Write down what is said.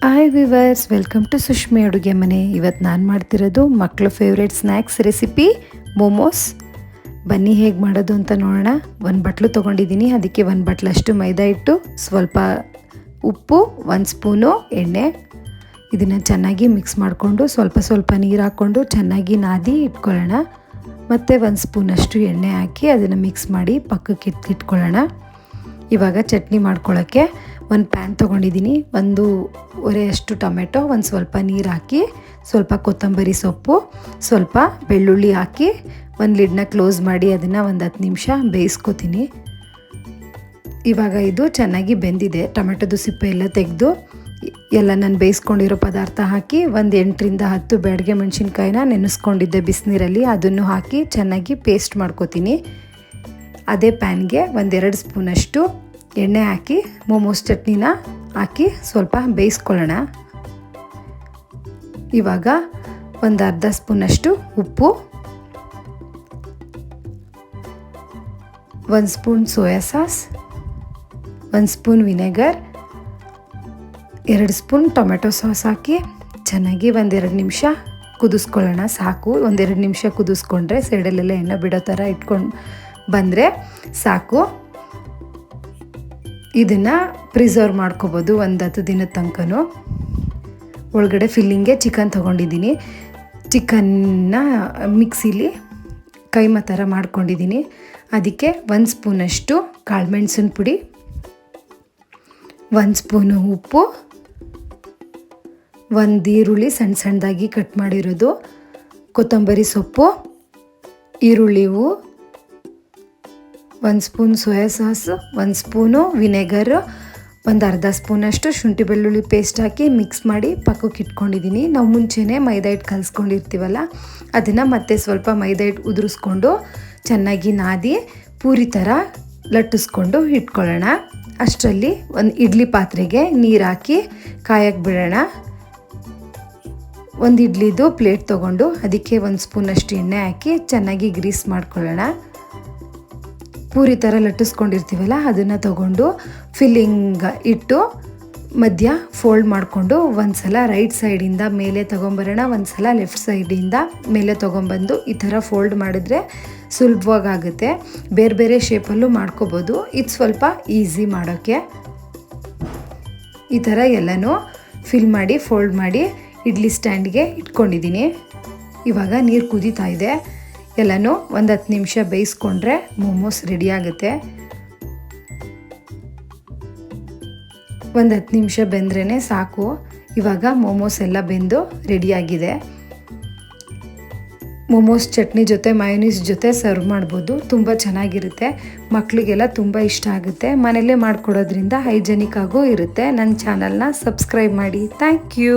Hi viewers, welcome to ಸುಷ್ಮಿ ಅಡುಗೆ ಮನೆ. ಇವತ್ತು ನಾನು ಮಾಡ್ತಿರೋದು ಮಕ್ಕಳ ಫೇವ್ರೇಟ್ ಸ್ನ್ಯಾಕ್ಸ್ ರೆಸಿಪಿ ಮೋಮೋಸ್. ಬನ್ನಿ ಹೇಗೆ ಮಾಡೋದು ಅಂತ ನೋಡೋಣ. ಒಂದು ಬಟ್ಲು ತೊಗೊಂಡಿದ್ದೀನಿ, ಅದಕ್ಕೆ ಒಂದು ಬಟ್ಲಷ್ಟು ಮೈದಾ ಹಿಟ್ಟು, ಸ್ವಲ್ಪ ಉಪ್ಪು, 1 ಸ್ಪೂನು ಎಣ್ಣೆ. ಇದನ್ನು ಚೆನ್ನಾಗಿ ಮಿಕ್ಸ್ ಮಾಡಿಕೊಂಡು ಸ್ವಲ್ಪ ನೀರು ಹಾಕ್ಕೊಂಡು ಚೆನ್ನಾಗಿ ನಾದಿ ಇಟ್ಕೊಳ್ಳೋಣ. ಮತ್ತು 1 ಸ್ಪೂನಷ್ಟು ಎಣ್ಣೆ ಹಾಕಿ ಅದನ್ನು ಮಿಕ್ಸ್ ಮಾಡಿ ಪಕ್ಕಕ್ಕೆ ಇಟ್ಕೊಳ್ಳೋಣ. ಇವಾಗ ಚಟ್ನಿ ಮಾಡ್ಕೊಳ್ಳೋಕ್ಕೆ ಒಂದು ಪ್ಯಾನ್ ತೊಗೊಂಡಿದ್ದೀನಿ. 1 ಟೊಮೆಟೊ, ಒಂದು ಸ್ವಲ್ಪ ನೀರು ಹಾಕಿ, ಸ್ವಲ್ಪ ಕೊತ್ತಂಬರಿ ಸೊಪ್ಪು, ಸ್ವಲ್ಪ ಬೆಳ್ಳುಳ್ಳಿ ಹಾಕಿ ಒಂದು ಲಿಡ್ನ ಕ್ಲೋಸ್ ಮಾಡಿ ಅದನ್ನು ಒಂದು 10 ನಿಮಿಷ ಬೇಯಿಸ್ಕೊತೀನಿ. ಇವಾಗ ಇದು ಚೆನ್ನಾಗಿ ಬೆಂದಿದೆ. ಟೊಮೆಟೊದು ಸಿಪ್ಪೆ ಎಲ್ಲ ತೆಗೆದು ಎಲ್ಲ ನಾನು ಬೇಯಿಸ್ಕೊಂಡಿರೋ ಪದಾರ್ಥ ಹಾಕಿ 8ರಿಂದ 10 ಬ್ಯಾಡಗೆ ಮೆಣಸಿನ್ಕಾಯಿನ ನೆನೆಸ್ಕೊಂಡಿದ್ದೆ ಬಿಸಿನೀರಲ್ಲಿ, ಅದನ್ನು ಹಾಕಿ ಚೆನ್ನಾಗಿ ಪೇಸ್ಟ್ ಮಾಡ್ಕೊತೀನಿ. ಅದೇ ಪ್ಯಾನ್ಗೆ 1-2 ಸ್ಪೂನಷ್ಟು ಎಣ್ಣೆ ಹಾಕಿ ಮೋಮೋಸ್ ಚಟ್ನಿನ ಹಾಕಿ ಸ್ವಲ್ಪ ಬೇಯಿಸ್ಕೊಳ್ಳೋಣ. ಇವಾಗ 1/2 ಸ್ಪೂನಷ್ಟು ಉಪ್ಪು, 1 spoon soya sauce, 1 spoon vinegar, 2 spoon tomato sauce ಹಾಕಿ ಚೆನ್ನಾಗಿ 1-2 ನಿಮಿಷ ಕುದಿಸ್ಕೊಳ್ಳೋಣ. ಸಾಕು, 1-2 ನಿಮಿಷ ಕುದಿಸ್ಕೊಂಡ್ರೆ ಸೈಡಲ್ಲೆಲ್ಲ ಎಣ್ಣೆ ಬಿಡೋ ಥರ ಇಟ್ಕೊಂಡು ಬಂದರೆ ಸಾಕು. ಇದನ್ನು ಪ್ರಿಸರ್ವ್ ಮಾಡ್ಕೋಬೋದು 10 ದಿನದ ತನಕನೂ. ಒಳಗಡೆ ಫಿಲ್ಲಿಂಗ್ಗೆ ಚಿಕನ್ ತೊಗೊಂಡಿದ್ದೀನಿ. ಚಿಕನ್ನ ಮಿಕ್ಸಿಲಿ ಕೈಮಾ ಥರ ಮಾಡ್ಕೊಂಡಿದ್ದೀನಿ. ಅದಕ್ಕೆ 1 ಸ್ಪೂನಷ್ಟು ಕಾಳುಮೆಣಸಿನ ಪುಡಿ, 1 ಸ್ಪೂನು ಉಪ್ಪು, 1 ಈರುಳ್ಳಿ ಸಣ್ಣದಾಗಿ ಕಟ್ ಮಾಡಿರೋದು, ಕೊತ್ತಂಬರಿ ಸೊಪ್ಪು, ಈರುಳ್ಳಿ ಹೂವು, 1 ಸ್ಪೂನ್ ಸೋಯಾ ಸಾಸು, 1 ಸ್ಪೂನು ವಿನೆಗರು, 1/2 ಸ್ಪೂನಷ್ಟು ಶುಂಠಿ ಬೆಳ್ಳುಳ್ಳಿ ಪೇಸ್ಟ್ ಹಾಕಿ ಮಿಕ್ಸ್ ಮಾಡಿ ಪಕ್ಕಕ್ಕೆ ಇಟ್ಕೊಂಡಿದ್ದೀನಿ. ನಾವು ಮುಂಚೆನೇ ಮೈದಾ ಹಿಟ್ಟು ಕಲಿಸ್ಕೊಂಡಿರ್ತೀವಲ್ಲ, ಅದನ್ನು ಮತ್ತೆ ಸ್ವಲ್ಪ ಮೈದಾ ಹಿಟ್ಟು ಉದುರಿಸ್ಕೊಂಡು ಚೆನ್ನಾಗಿ ನಾದಿ ಪೂರಿ ಥರ ಲಟ್ಟಿಸ್ಕೊಂಡು ಇಟ್ಕೊಳ್ಳೋಣ. ಅಷ್ಟರಲ್ಲಿ ಒಂದು ಇಡ್ಲಿ ಪಾತ್ರೆಗೆ ನೀರು ಹಾಕಿ ಕಾಯಕ್ಕೆ ಬಿಡೋಣ. ಒಂದು ಇಡ್ಲಿದು ಪ್ಲೇಟ್ ತೊಗೊಂಡು ಅದಕ್ಕೆ 1 ಸ್ಪೂನಷ್ಟು ಎಣ್ಣೆ ಹಾಕಿ ಚೆನ್ನಾಗಿ ಗ್ರೀಸ್ ಮಾಡ್ಕೊಳ್ಳೋಣ. ಪೂರಿ ಥರ ಲಟ್ಟಿಸ್ಕೊಂಡಿರ್ತೀವಲ್ಲ ಅದನ್ನು ತೊಗೊಂಡು ಫಿಲ್ಲಿಂಗ್ ಇಟ್ಟು ಮಧ್ಯ ಫೋಲ್ಡ್ ಮಾಡಿಕೊಂಡು ಒಂದು ಸಲ ರೈಟ್ ಸೈಡಿಂದ ಮೇಲೆ ತೊಗೊಂಬರೋಣ, ಒಂದು ಸಲ ಲೆಫ್ಟ್ ಸೈಡಿಂದ ಮೇಲೆ ತೊಗೊಂಬಂದು ಈ ಥರ ಫೋಲ್ಡ್ ಮಾಡಿದ್ರೆ ಸುಲಭವಾಗುತ್ತೆ. ಬೇರೆ ಬೇರೆ ಶೇಪಲ್ಲೂ ಮಾಡ್ಕೋಬೋದು, ಇದು ಸ್ವಲ್ಪ ಈಸಿ ಮಾಡೋಕ್ಕೆ. ಈ ಥರ ಎಲ್ಲನೂ ಫಿಲ್ ಮಾಡಿ ಫೋಲ್ಡ್ ಮಾಡಿ ಇಡ್ಲಿ ಸ್ಟ್ಯಾಂಡ್ಗೆ ಇಟ್ಕೊಂಡಿದ್ದೀನಿ. ಇವಾಗ ನೀರು ಕುದೀತಾ ಇದೆ. ಎಲ್ಲನೂ 10 ನಿಮಿಷ ಬೇಯಿಸ್ಕೊಂಡ್ರೆ ಮೋಮೋಸ್ ರೆಡಿ ಆಗುತ್ತೆ. 10 ನಿಮಿಷ ಬೆಂದ್ರೇ ಸಾಕು. ಇವಾಗ ಮೋಮೋಸ್ ಎಲ್ಲ ಬೆಂದು ರೆಡಿಯಾಗಿದೆ. ಮೋಮೋಸ್ ಚಟ್ನಿ ಜೊತೆ ಮಯೋನೀಸ್ ಜೊತೆ ಸರ್ವ್ ಮಾಡ್ಬೋದು. ತುಂಬ ಚೆನ್ನಾಗಿರುತ್ತೆ, ಮಕ್ಕಳಿಗೆಲ್ಲ ತುಂಬ ಇಷ್ಟ ಆಗುತ್ತೆ. ಮನೆಯಲ್ಲೇ ಮಾಡಿಕೊಡೋದ್ರಿಂದ ಹೈಜೆನಿಕ್ ಆಗೂ ಇರುತ್ತೆ. ನನ್ನ ಚಾನಲ್ನ ಸಬ್ಸ್ಕ್ರೈಬ್ ಮಾಡಿ. Thank you.